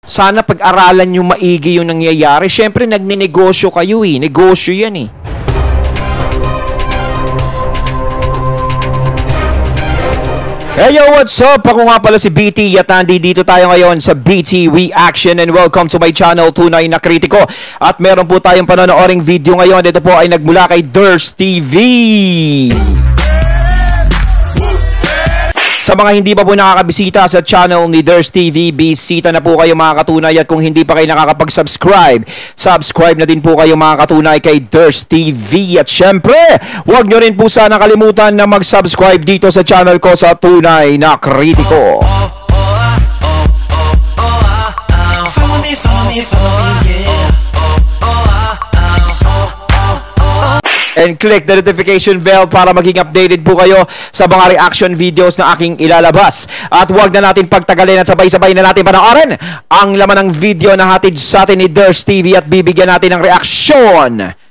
Sana pag-aralan nyo maigi yung nangyayari. Siyempre, nagninegosyo kayo eh. Negosyo yan eh. Hey yo, what's up? Ako nga pala si BT at dito tayo ngayon sa BT Reaction and welcome to my channel, Tunay na Kritiko. At meron po tayong panonooring video ngayon. Ito po ay nagmula kay Durs TV. Sa mga hindi pa po nakakabisita sa channel ni Durs TV, bisita na po kayo mga katunay. At kung hindi pa kayo nakakapag-subscribe, subscribe na din po kayo mga katunay kay Durs TV. At syempre, huwag nyo rin po sana kalimutan na mag-subscribe dito sa channel ko sa Tunay na Kritiko. Follow me, yeah. And click the notification bell para maging updated po kayo sa mga reaction videos na aking ilalabas. At huwag na natin pagtagalin at sabay-sabay na natin panoorin ang laman ng video na hatid sa atin ni Durs TV at bibigyan natin ng reaksyon.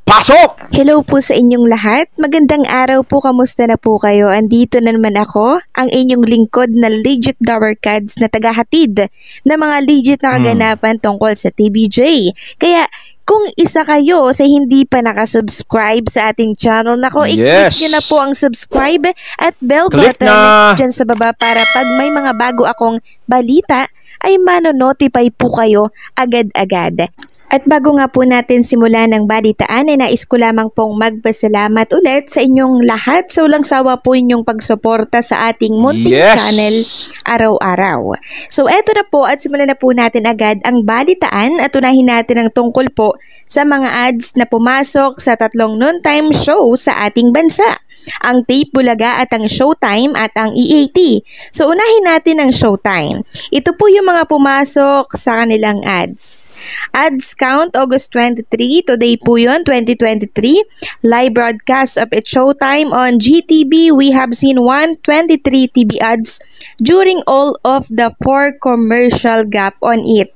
Pasok! Hello po sa inyong lahat. Magandang araw po. Kamusta na po kayo? Andito na naman ako, ang inyong lingkod na legit Dower Cads na tagahatid na mga legit na kaganapan tungkol sa TBJ. Kaya kung isa kayo sa hindi pa nakasubscribe sa ating channel, nako, i-click nyo na po ang subscribe at bell button dyan sa baba para pag may mga bago akong balita ay mano-notify po kayo agad-agad. At bago nga po natin simulan ng balitaan, ay nais ko lamang pong magpasalamat ulit sa inyong lahat sa walang sawa po inyong pagsuporta sa ating munting channel araw-araw. So eto na po at simulan na po natin agad ang balitaan at unahin natin ang tungkol po sa mga ads na pumasok sa tatlong noontime show sa ating bansa. Ang Tape Bulaga at ang Showtime at ang EAT. So unahin natin ang Showtime. Ito po yung mga pumasok sa kanilang ads. Ads count August 23, today po yun, 2023. Live broadcast of its Showtime on GTV. We have seen 123 TV ads during all of the 4 commercial gap on it.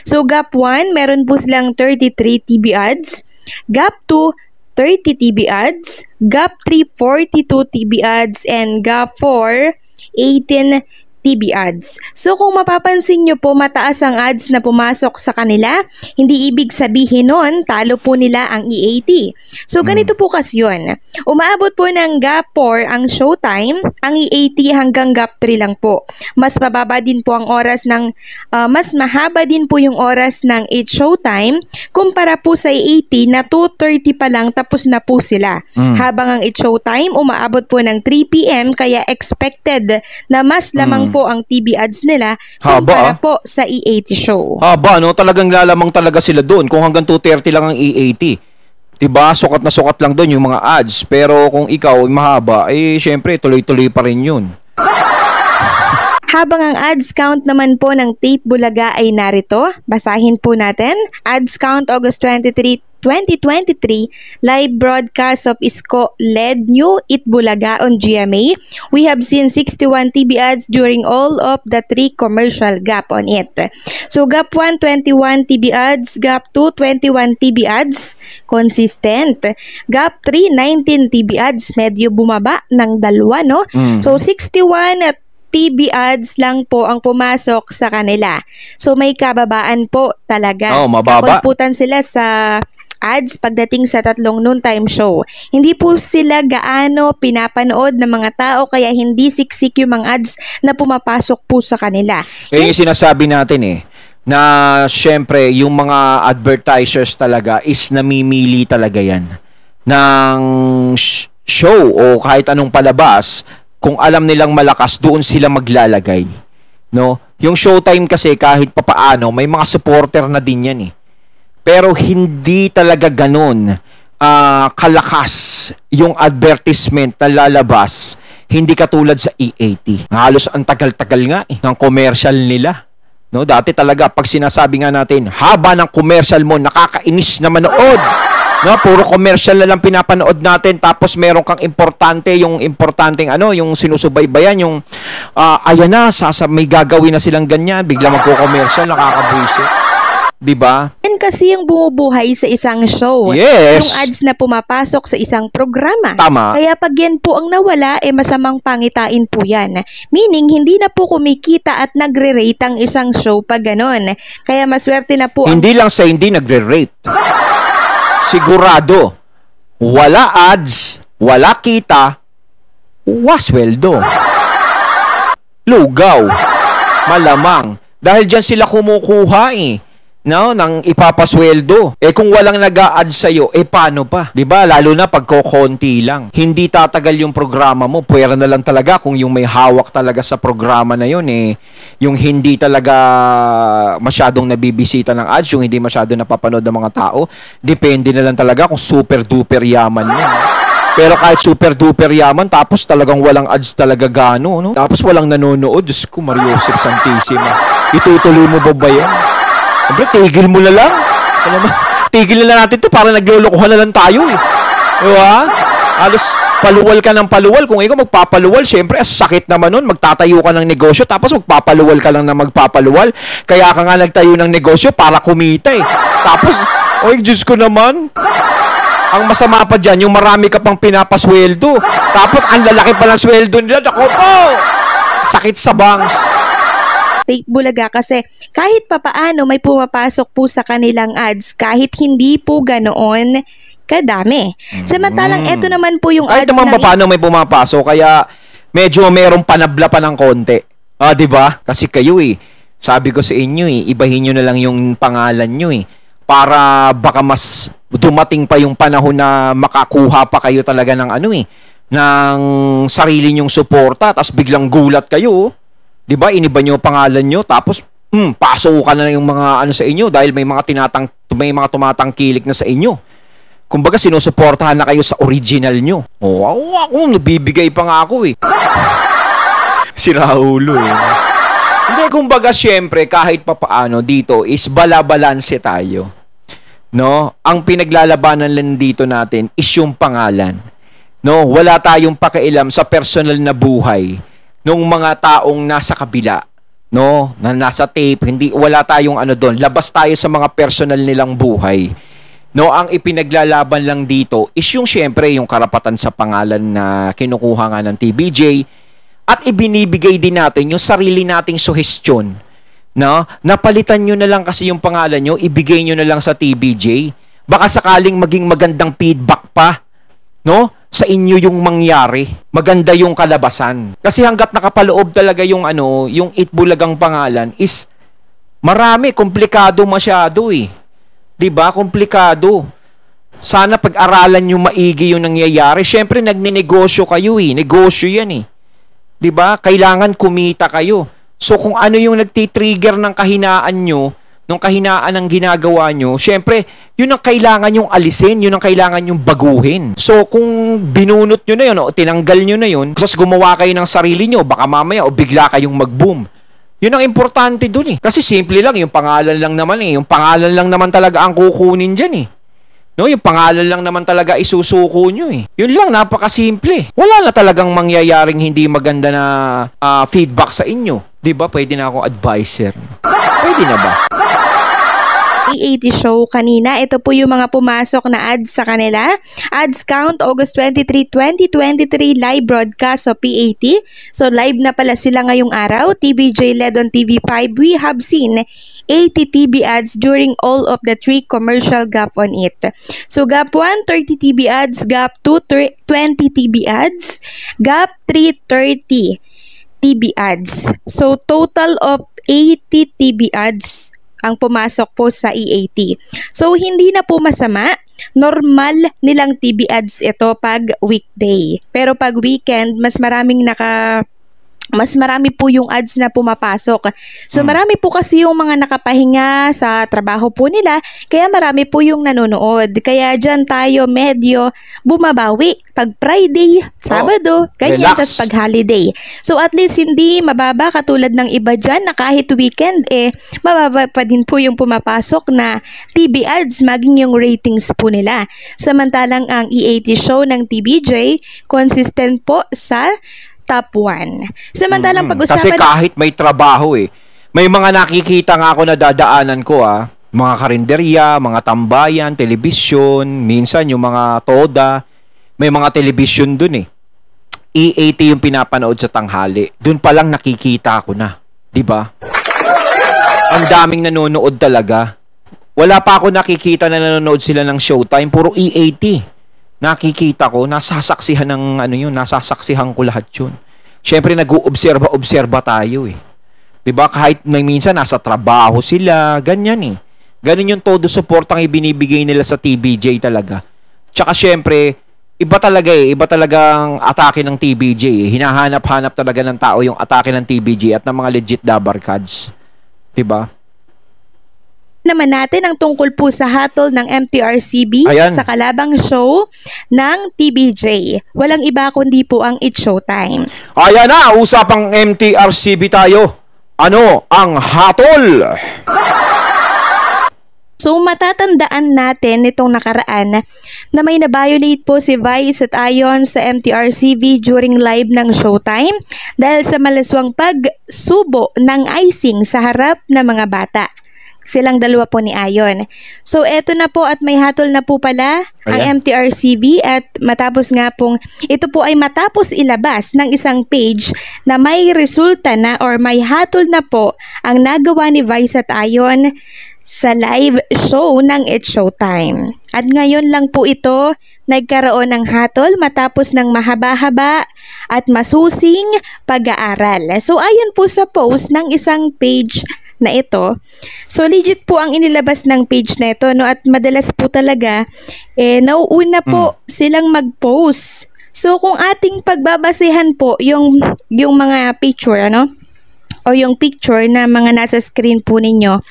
So gap 1, meron po silang 33 TV ads. Gap 2, 30 TV ads, Gap 3, 42 TV ads, and Gap 4, 18 TV ads. So kung mapapansin nyo po, mataas ang ads na pumasok sa kanila, hindi ibig sabihin nun, talo po nila ang EAT. So ganito po kasi yun. Umaabot po ng Gap 4 ang Showtime, ang EAT hanggang Gap 3 lang po. Mas mababa din po ang oras ng, mas mahaba din po yung oras ng 8 Showtime, kumpara po sa EAT na 2:30 pa lang tapos na po sila. Habang ang 8 Showtime, umaabot po ng 3 PM, kaya expected na mas lamang po ang TV ads nila kumpara po sa EAT show. Haba, no? Talagang lalamang talaga sila doon kung hanggang 2:30 lang ang EAT. Diba? Sukat na sukat lang doon yung mga ads. Pero kung ikaw mahaba, eh syempre tuloy-tuloy pa rin yun. Habang ang ads count naman po ng Tape Bulaga ay narito, basahin po natin. Ads count August 23, 2023, live broadcast of Isko led New It Bulaga on GMA. We have seen 61 TV ads during all of the 3 commercial gap on it. So Gap 1, 21 TV ads, Gap 2, 21 TV ads, consistent. Gap 3, 19 TV ads, medyo bumaba ng 2, no? So 61 at TV ads lang po ang pumasok sa kanila. So may kababaan po talaga. Mababa. Kakulputan sila sa ads pagdating sa tatlong noontime show. Hindi po sila gaano pinapanood ng mga tao, kaya hindi siksik yung mga ads na pumapasok po sa kanila. Yung sinasabi natin na syempre yung mga advertisers talaga is namimili talaga yan ng show o kahit anong palabas. Kung alam nilang malakas, doon sila maglalagay. No? Yung Showtime kasi kahit papaano, may mga supporter na din yan Pero hindi talaga ganun kalakas yung advertisement na lalabas. Hindi katulad sa EAT. Halos ang tagal-tagal nga ng commercial nila. No? Dati talaga, pag sinasabi nga natin, haba ng commercial mo, nakakainis na manood. No, puro commercial na lang pinapanood natin, tapos meron kang importante, yung importanteng yung sinusubaybayan, yung ayan na, may gagawin na silang ganyan, bigla magko-commercial, nakakabuisit. 'Di ba? Yan kasi yung bumubuhay sa isang show. Yes. Yung ads na pumapasok sa isang programa. Tama. Kaya pag yan po ang nawala, masamang pangitain po yan. Meaning, hindi na po kumikita at nagre-rate ang isang show pag ganon. Kaya maswerte na po Hindi lang sa hindi nagre-rate. Sigurado. Wala ads, wala kita, wasweldo. Lugaw. Malamang. Dahil dyan sila kumukuha no, ng ipapasweldo. Kung walang nag-a-add sa'yo, paano pa? Diba? Lalo na pag konti lang. Hindi tatagal yung programa mo. Pwera na lang talaga kung yung may hawak talaga sa programa na yun, yung hindi talaga masyadong nabibisita ng ads, yung hindi masyadong napapanood ng mga tao. Depende na lang talaga kung super-duper yaman mo. Pero kahit super-duper yaman, tapos talagang walang ads talaga gano, no? Tapos walang nanonood. Diyos ko, Mario Joseph Santissima. Itutuloy mo ba yan? Siyempre, tigil mo na lang. Alam mo, tigil na lang natin to para naglolokohan na lang tayo, Diba? Alos, paluwal ka ng paluwal. Kung ikaw magpapaluwal, siyempre, sakit naman nun. Magtatayo ka ng negosyo, tapos magpapaluwal ka lang na magpapaluwal. Kaya ka nga nagtayo ng negosyo para kumita, Tapos, oy, Diyos ko naman. Ang masama pa dyan, yung marami ka pang pinapasweldo. Tapos, ang lalaki pa ng sweldo nila. Ako po! Sakit sa bangs. Take Bulaga kasi kahit papaano may pumapasok po sa kanilang ads kahit hindi po ganoon kadami. Samantalang eto naman po yung Kahit ads naman paano may pumapasok, kaya medyo merong panabla pa ng konti. Diba? Kasi kayo sabi ko sa inyo ibahin nyo na lang yung pangalan nyo para baka mas dumating pa yung panahon na makakuha pa kayo talaga ng ng sarili nyong suporta, tapos biglang gulat kayo. 'Di ba? Iniba niyo pangalan niyo, tapos pasukan na yung mga sa inyo dahil may mga tumatangkilik na sa inyo. Kumbaga sinusuportahan na kayo sa original niyo. Ako nabibigay pa nga ako Si Raulo Hindi, kumbaga syempre kahit papaano dito is balabalanse tayo. No? Ang pinaglalabanan lang dito natin is yung pangalan. No, wala tayong pakialam sa personal na buhay nung mga taong nasa kabila, no, na nasa tape, wala tayong doon. Labas tayo sa mga personal nilang buhay. No, ang ipinaglalaban lang dito is yung syempre yung karapatan sa pangalan na kinukuha nga ng TBJ at ibinibigay din natin yung sarili nating suhestyon. No, napalitan nyo na lang kasi yung pangalan nyo, ibigay nyo na lang sa TBJ. Baka sakaling maging magandang feedback pa, no? Sa inyo yung mangyari, maganda yung kalabasan. Kasi hangga't nakapaloob talaga yung yung Itbulagang pangalan is marami, komplikado masyado 'Di ba? Komplikado. Sana pag-aralan niyo maigi yung nangyayari. Syempre nagninegosyo kayo Negosyo 'yan 'Di ba? Kailangan kumita kayo. So kung ano yung nagti-trigger ng kahinaan nyo, nung kahinaan ng ginagawa nyo, syempre, yun ang kailangan yung alisin, yun ang kailangan yung baguhin. So, kung binunot nyo na yun, o tinanggal nyo na yun, tapos gumawa kayo ng sarili nyo, baka mamaya, o bigla kayong mag-boom. Yun ang importante dun Kasi simple lang, yung pangalan lang naman Yung pangalan lang naman talaga ang kukunin dyan No, yung pangalan lang naman talaga isusuko nyo Yun lang, napakasimple. Wala na talagang mangyayaring hindi maganda na feedback sa inyo. Diba? Pwede na akong advisor. Pwede na ba? E80 show kanina. Ito po yung mga pumasok na ads sa kanila. Ads count August 23, 2023 live broadcast so P80. So live na pala sila ngayong araw. TBJ led on TV5. We have seen 80 TV ads during all of the 3 commercial gap on it. So gap 1, 30 TV ads. Gap 2, 20 TV ads. Gap 3, 30 TV ads. So total of 80 TV ads ang pumasok po sa E80. So, hindi na po masama. Normal nilang TV ads ito pag weekday. Pero pag weekend, mas marami po yung ads na pumapasok. So, marami po kasi yung mga nakapahinga sa trabaho po nila, kaya marami po yung nanonood. Kaya dyan tayo medyo bumabawi. Pag Friday, Sabado, ganyan, tas pag holiday. So, at least hindi mababa katulad ng iba dyan na kahit weekend, mababa pa din po yung pumapasok na TV ads, maging yung ratings po nila. Samantalang ang E80 show ng TBJ, consistent po sa top 1. Samantalang pag-usapan... Kasi kahit may trabaho may mga nakikita nga ako na dadaanan ko Mga karinderya, mga tambayan, telebisyon, minsan yung mga toda, may mga telebisyon dun eh. E80 yung pinapanood sa tanghali. Dun pa lang nakikita ko na. 'Di ba? Ang daming nanonood talaga. Wala pa ako nakikita na nanonood sila ng Showtime, puro E80. Nakikita ko, nasasaksihan ng ano yun, nasasaksihan ko lahat yun. Siyempre nag-uobserba tayo eh. 'Di ba? Kahit may minsan nasa trabaho sila, ganyan eh. Ganun yung todo support ang ibinibigay nila sa TVJ talaga. Tsaka siyempre, iba talaga eh. Iba talagang atake ng TVJ eh. Hinahanap-hanap talaga ng tao yung atake ng TVJ at ng mga legit Dabar Cards. Diba? Naman natin ang tungkol po sa hatol ng MTRCB Ayan. sa kalabang show ng TVJ. Walang iba kundi po ang It's Showtime. Ayan na, usapang MTRCB tayo. Ano ang hatol? So matatandaan natin nitong nakaraan na may na-violate po si Vice at Ayon sa MTRCB during live ng Showtime dahil sa malaswang pagsubo ng icing sa harap ng mga bata. Silang dalawa po ni Ayon. So eto na po at may hatol na po pala ang MTRCB at matapos nga pong ito po ay matapos ilabas ng isang page na may resulta na or may hatol na po ang nagawa ni Vice at Ayon sa live show ng It's Showtime. At ngayon lang po ito nagkaroon ng hatol matapos ng mahaba-haba at masusing pag-aaral. So ayon po sa post ng isang page na ito, so legit po ang inilabas ng page na ito, no? At madalas po talaga nauuna po silang mag-post. So kung ating pagbabasehan po yung mga picture, ano? O yung picture na mga nasa screen po ninyo,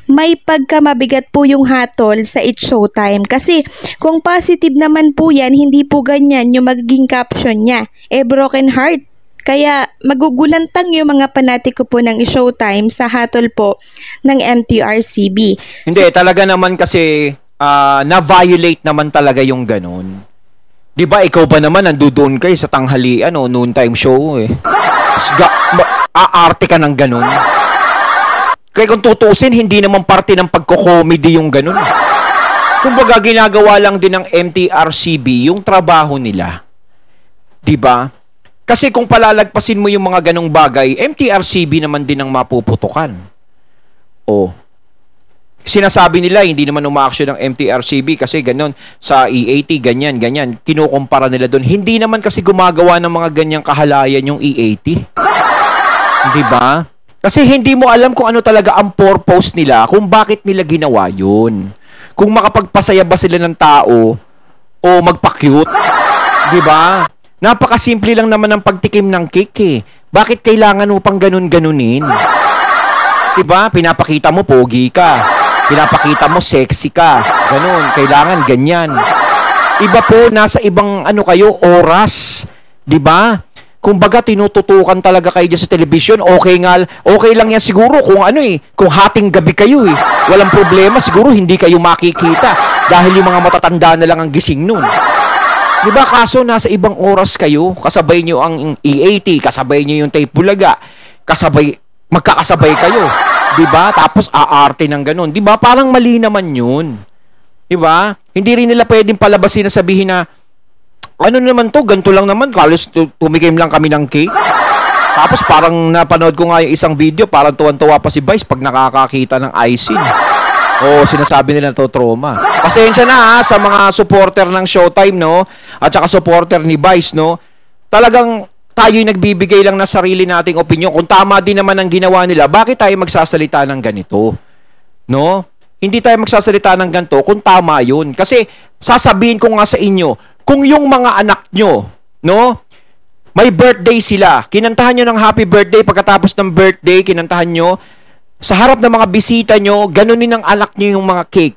may pagkamabigat po yung hatol sa It's Showtime. Kasi kung positive naman po yan, hindi po ganyan yung magiging caption niya. Broken heart. Kaya magugulantang yung mga panatiko po ng It's Showtime sa hatol po ng MTRCB. Hindi, talaga naman kasi na-violate naman talaga yung ganun. Di ba, ikaw ba naman nandoon kayo sa tanghalian o noontime show eh. Aarte ka ng ganun. Kaya kung tutusin, hindi naman parte ng pagko-comedy yung ganun. Kumbaga, ginagawa lang din ng MTRCB yung trabaho nila. Diba? Kasi kung palalagpasin mo yung mga ganong bagay, MTRCB naman din ang mapuputukan. O, sinasabi nila, hindi naman umaaksyon ng MTRCB kasi ganun, sa E80, ganyan. Kinukumpara nila doon. Hindi naman kasi gumagawa ng mga ganyang kahalayan yung E80. Diba? Kasi hindi mo alam kung ano talaga ang purpose nila, kung bakit nila ginawa yun. Kung makapagpasaya ba sila ng tao o magpa-cute. Diba? Napakasimple lang naman ng pagtikim ng cake eh. Bakit kailangan mo pang ganun-ganunin? Diba? Pinapakita mo pogi ka. Pinapakita mo sexy ka. Ganun. Kailangan ganyan. Iba po, nasa ibang kayo, oras. Diba? Kumbaga, tinututukan talaga kayo dyan sa television. Okay lang yan siguro kung kung hating gabi kayo eh. Walang problema, siguro hindi kayo makikita dahil yung mga matatanda na lang ang gising nun. Diba? Kaso nasa ibang oras kayo, kasabay nyo ang E80, kasabay nyo yung tape bulaga, magkakasabay kayo. Diba? Tapos aarte ng ganun. Diba? Parang mali naman yun. Diba? Hindi rin nila pwedeng palabasin na sabihin na ano naman to, ganito lang naman, kalos tumikim lang kami ng cake. Tapos parang napanood ko nga yung isang video, parang tuwan-tuwa pa si Vice pag nakakakita ng icing. O sinasabi nila to trauma. Pasensya na sa mga supporter ng Showtime, no? At saka supporter ni Vice, no? Talagang tayo'y nagbibigay lang na sarili nating opinion. Kung tama din naman ang ginawa nila, bakit tayo magsasalita ng ganito? No? Hindi tayo magsasalita ng ganito kung tama yun. Kasi sasabihin ko nga sa inyo, kung yung mga anak nyo, no, may birthday sila, kinantahan nyo ng happy birthday, pagkatapos ng birthday, kinantahan nyo, sa harap ng mga bisita nyo, ganunin ng anak nyo yung mga cake.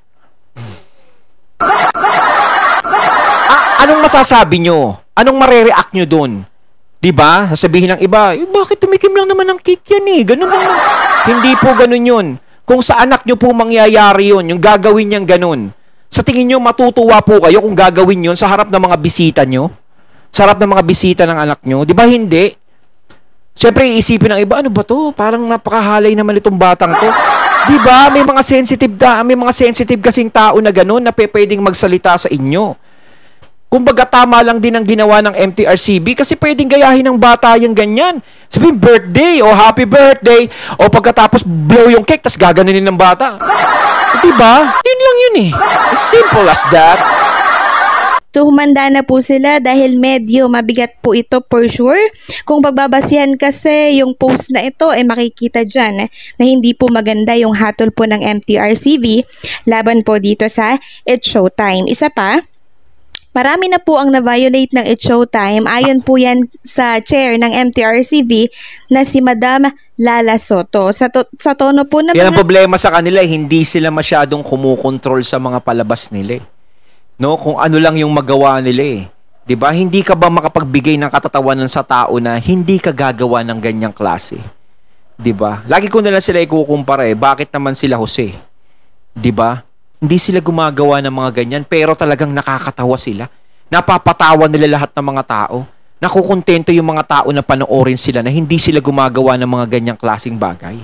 Anong masasabi nyo? Anong marereact nyo dun? Diba? Sasabihin ng iba, bakit tumikim lang naman ng cake yan eh? Ganun lang. Hindi po ganun yun. Kung sa anak nyo po mangyayari yun, yung gagawin niyang ganun, sa tingin nyo, matutuwa po kayo kung gagawin yun sa harap ng mga bisita nyo? Sa harap ng mga bisita ng anak nyo? Di ba hindi? Siyempre, iisipin ng iba, ano ba to? Parang napakahalay naman itong batang to. Di ba? May mga sensitive kasing tao na gano'n na pwedeng magsalita sa inyo. Kumbaga tama lang din ang ginawa ng MTRCB kasi pwedeng gayahin ng bata yung ganyan. Sabihin birthday o happy birthday o pagkatapos blow yung cake tas gaganunin ng bata. Di ba? Yun lang yun eh. As simple as that. So humanda na po sila dahil medyo mabigat po ito for sure. Kung pagbabasihan kasi yung post na ito ay makikita dyan na hindi po maganda yung hatol po ng MTRCB laban po dito sa It's Showtime. Isa pa, marami na po ang na-violate ng It's Showtime. Ayon po yan sa chair ng MTRCB na si Madam Lala Soto. Sa tono po ng yan ang problema sa kanila, hindi sila masyadong kumukontrol sa mga palabas nila. No, kung ano lang yung magawa nila eh. 'Di ba? Hindi ka ba makapagbigay ng katatawanan sa tao na hindi ka gagawa ng ganyang klase? 'Di ba? Lagi ko na lang sila ikukumpara eh. Bakit naman sila Jose? 'Di ba? Hindi sila gumagawa ng mga ganyan pero talagang nakakatawa sila. Napapatawa nila lahat ng mga tao. Nakukontento yung mga tao na panoorin sila na hindi sila gumagawa ng mga ganyang klaseng bagay.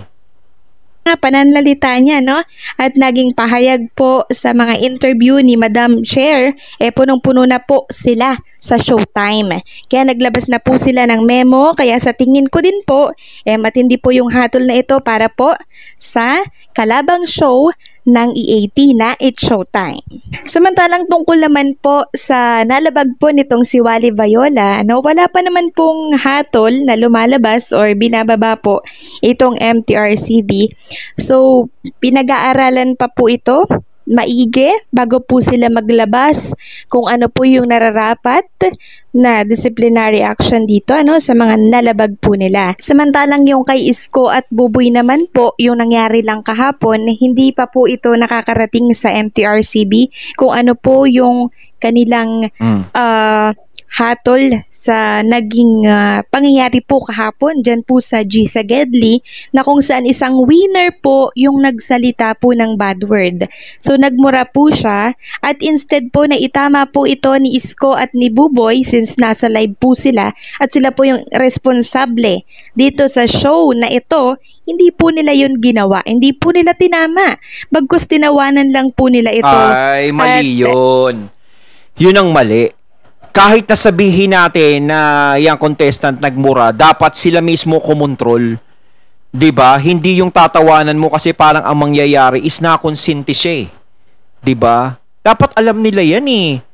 Pananalita niya, no? At naging pahayag po sa mga interview ni Madam Chair, punong-puno na po sila sa Showtime. Kaya naglabas na po sila ng memo, kaya sa tingin ko din po, matindi po yung hatol na ito para po sa kalabang show ng EAT na It's Showtime. Samantalang tungkol naman po sa nalabag po nitong si Wally Viola, wala pa naman pong hatol na lumalabas or binababa po itong MTRCB. So, pinag-aaralan pa po ito maigi bago po sila maglabas kung ano po yung nararapat na disciplinary action dito sa mga nalabag po nila. Samantalang yung kay Isko at Buboy naman po, yung nangyari lang kahapon, hindi pa po ito nakakarating sa MTRCB kung ano po yung kanilang hatol sa naging pangyayari po kahapon dyan po sa G sa Gedli na kung saan isang winner po yung nagsalita po ng bad word. So nagmura po siya at instead po na itama po ito ni Isko at ni Buboy since nasa live po sila at sila po yung responsable dito sa show na ito, hindi po nila yun ginawa. Hindi po nila tinama. Bagkus tinawanan lang po nila ito. Ay, mali yun. Yun ang mali. Kahit nasabihin natin na yung contestant nagmura, dapat sila mismo kumontrol. 'Di ba? Hindi yung tatawanan mo kasi parang ang mangyayari is nakonsente siya. 'Di ba? Dapat alam nila 'yan eh.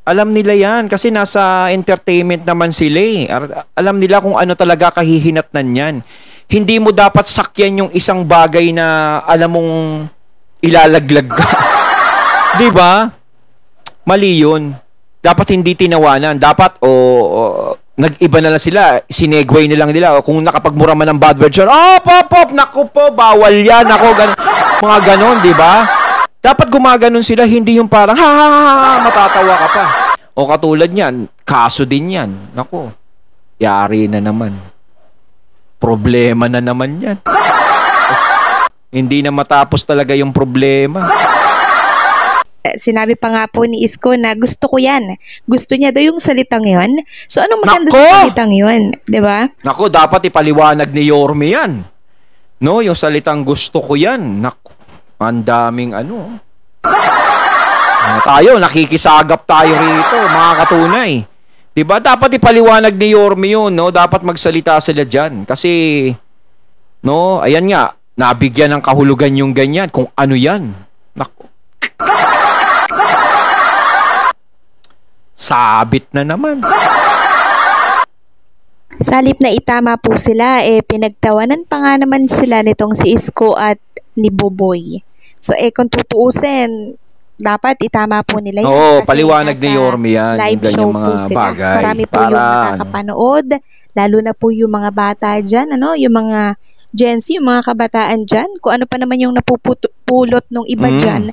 Alam nila 'yan kasi nasa entertainment naman sila eh. Alam nila kung ano talaga kahihinatnan niyan. Hindi mo dapat sakyan yung isang bagay na alam mong ilalaglag ka. 'Di ba? Mali 'yun. Dapat hindi tinawanan. Dapat, nag-iba na lang sila. Sinegway na lang nila. O kung nakapagmura man ng bad word, pop, naku po, bawal yan. Ako, mga ganon, di ba? Dapat gumaganon sila, hindi yung parang, matatawa ka pa. O katulad niyan, kaso din yan. Naku, yari na naman. Problema na naman yan. Hindi na matapos talaga yung problema. Sinabi pa nga po ni Isko na gusto ko yan. Gusto niya daw yung salitang yon. So, anong maganda sa salitang yon? Diba? Naku, dapat ipaliwanag ni Yorme yan. No, yung salitang gusto ko yan. Naku, ang daming tayo, nakikisagap tayo rito, mga katunay. Diba? Dapat ipaliwanag ni Yorme yun, no? Dapat magsalita sila dyan. Kasi, no, ayan nga, nabigyan ng kahulugan yung ganyan. Kung ano yan. Naku. Sabit na naman. Salip na itama po sila, pinagtawanan pa nga naman sila nitong si Isko at ni Buboy. So, kung tutuusin, dapat itama po nila yun. Oo, paliwanag ni Yorme yan. Live show mga po sila. Bagay. Marami po yung nakakapanood, lalo na po yung mga bata dyan, yung mga Gen Z, yung mga kabataan dyan, kung ano pa naman yung napupulot nung iba dyan,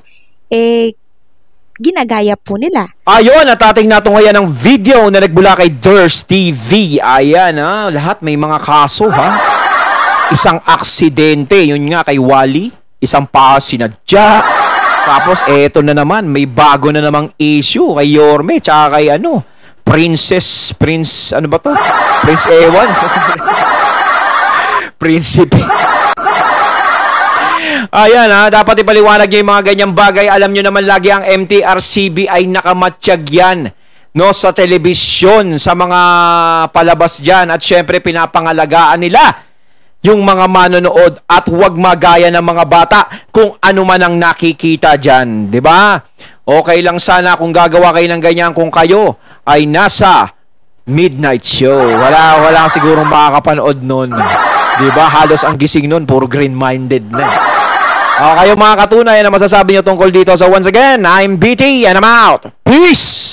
ginagaya po nila. Ayun, at ating natungayan ng video na nagbula kay Durs TV. Ayan, lahat may mga kaso, Isang aksidente, yun nga kay Wally. Isang pa sinadya. Tapos, eto na naman, may bago na namang issue kay Yorme, tsaka kay Prince, ano ba to? Prince Ewan. Prinsipe. Ayan ha, dapat ipaliwanag nyo yung mga ganyang bagay. Alam nyo naman lagi ang MTRCB ay nakamatsyag yan, no, sa telebisyon, sa mga palabas dyan. At syempre pinapangalagaan nila yung mga manonood at huwag magaya ng mga bata kung ano man ang nakikita dyan. Diba? Okay lang sana kung gagawa kayo ng ganyan kung kayo ay nasa midnight show. Wala sigurong makakapanood nun. Diba? Halos ang gising nun, puro green-minded na. Kayo mga katunay na masasabi nyo tungkol dito. So once again, I'm BT and I'm out. Peace!